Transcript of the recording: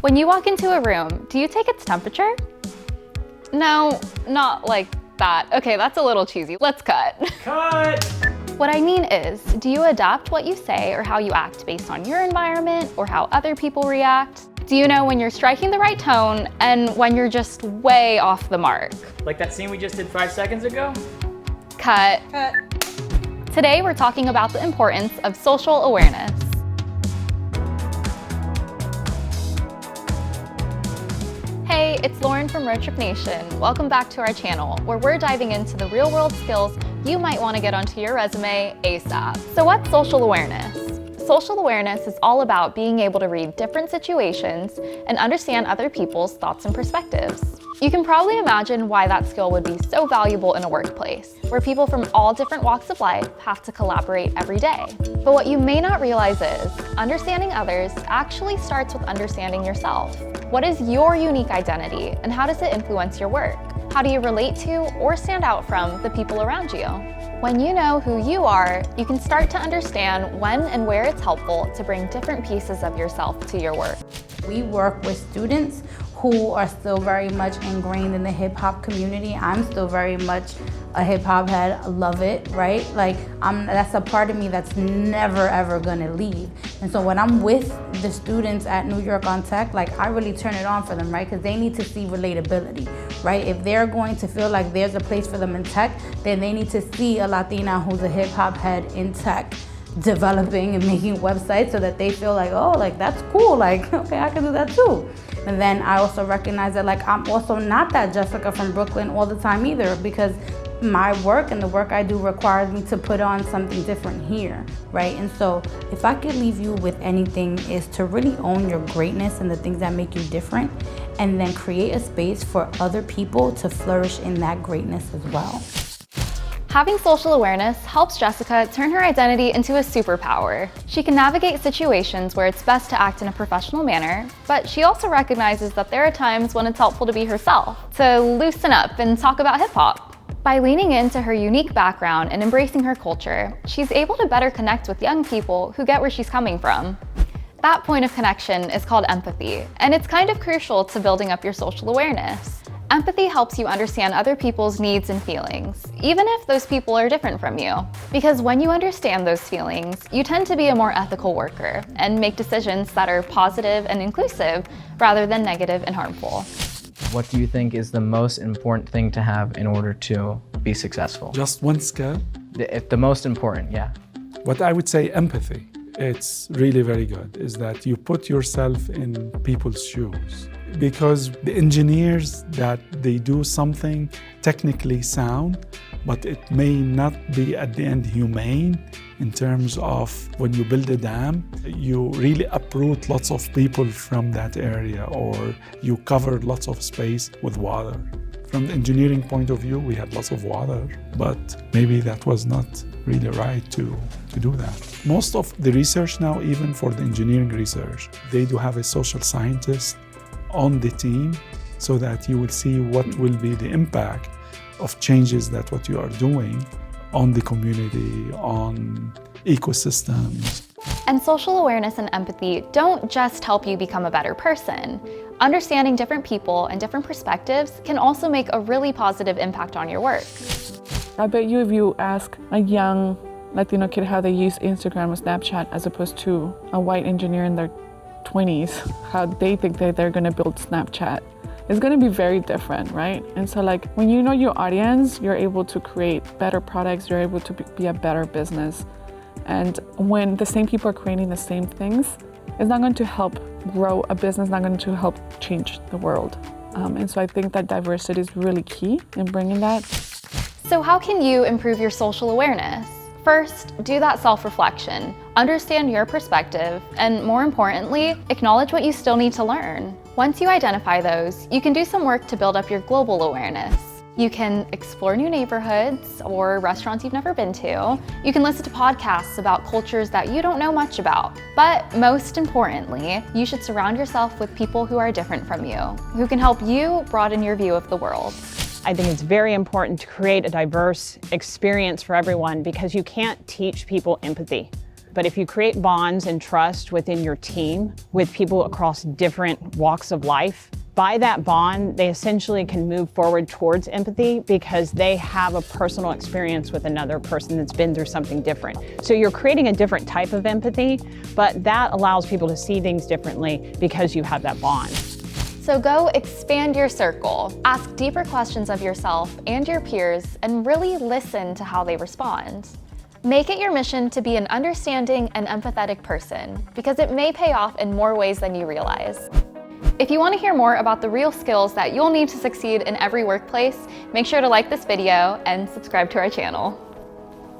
When you walk into a room, do you take its temperature? No, not like that. Okay, that's a little cheesy. Let's cut. Cut! What I mean is, do you adapt what you say or how you act based on your environment or how other people react? Do you know when you're striking the right tone and when you're just way off the mark? Like that scene we just did 5 seconds ago? Cut. Cut. Today we're talking about the importance of social awareness. Hey, it's Lauren from Roadtrip Nation. Welcome back to our channel, where we're diving into the real-world skills you might want to get onto your resume ASAP. So what's social awareness? Social awareness is all about being able to read different situations and understand other people's thoughts and perspectives. You can probably imagine why that skill would be so valuable in a workplace, where people from all different walks of life have to collaborate every day. But what you may not realize is, understanding others actually starts with understanding yourself. What is your unique identity, and how does it influence your work? How do you relate to or stand out from the people around you? When you know who you are, you can start to understand when and where it's helpful to bring different pieces of yourself to your work. We work with students who are still very much ingrained in the hip hop community. I'm still very much a hip hop head, I love it, right? Like, that's a part of me that's never ever gonna leave. And so when I'm with the students at New York on Tech, like, I really turn it on for them, right? Because they need to see relatability, right? If they're going to feel like there's a place for them in tech, then they need to see a Latina who's a hip hop head in tech, developing and making websites, so that they feel like, oh, like, that's cool, like, okay, I can do that too. And then I also recognize that, like, I'm also not that Jessica from Brooklyn all the time either, because my work and the work I do requires me to put on something different here, right? And so if I could leave you with anything, is to really own your greatness and the things that make you different, and then create a space for other people to flourish in that greatness as well. Having social awareness helps Jessica turn her identity into a superpower. She can navigate situations where it's best to act in a professional manner, but she also recognizes that there are times when it's helpful to be herself, to loosen up and talk about hip-hop. By leaning into her unique background and embracing her culture, she's able to better connect with young people who get where she's coming from. That point of connection is called empathy, and it's kind of crucial to building up your social awareness. Empathy helps you understand other people's needs and feelings, even if those people are different from you. Because when you understand those feelings, you tend to be a more ethical worker and make decisions that are positive and inclusive rather than negative and harmful. What do you think is the most important thing to have in order to be successful? Just one skill? If the most important, yeah. What I would say, empathy. It's really very good, is that you put yourself in people's shoes. Because the engineers, that they do something technically sound, but it may not be at the end humane, in terms of when you build a dam, you really uproot lots of people from that area, or you cover lots of space with water. From the engineering point of view, we had lots of water, but maybe that was not really right to do that. Most of the research now, even for the engineering research, they do have a social scientist on the team, so that you will see what will be the impact of changes that what you are doing on the community, on ecosystems. And social awareness and empathy don't just help you become a better person. Understanding different people and different perspectives can also make a really positive impact on your work. I bet you if you ask a young Latino kid how they use Instagram or Snapchat as opposed to a white engineer in their 20s, how they think that they're gonna build Snapchat, it's gonna be very different, right? And so, like, when you know your audience, you're able to create better products, you're able to be a better business. And when the same people are creating the same things, it's not going to help grow a business, not going to help change the world. And so I think that diversity is really key in bringing that. So how can you improve your social awareness? First, do that self-reflection. Understand your perspective, and more importantly, acknowledge what you still need to learn. Once you identify those, you can do some work to build up your global awareness. You can explore new neighborhoods or restaurants you've never been to. You can listen to podcasts about cultures that you don't know much about. But most importantly, you should surround yourself with people who are different from you, who can help you broaden your view of the world. I think it's very important to create a diverse experience for everyone, because you can't teach people empathy. But if you create bonds and trust within your team with people across different walks of life, by that bond, they essentially can move forward towards empathy because they have a personal experience with another person that's been through something different. So you're creating a different type of empathy, but that allows people to see things differently because you have that bond. So go expand your circle, ask deeper questions of yourself and your peers, and really listen to how they respond. Make it your mission to be an understanding and empathetic person, because it may pay off in more ways than you realize. If you want to hear more about the real skills that you'll need to succeed in every workplace, make sure to like this video and subscribe to our channel.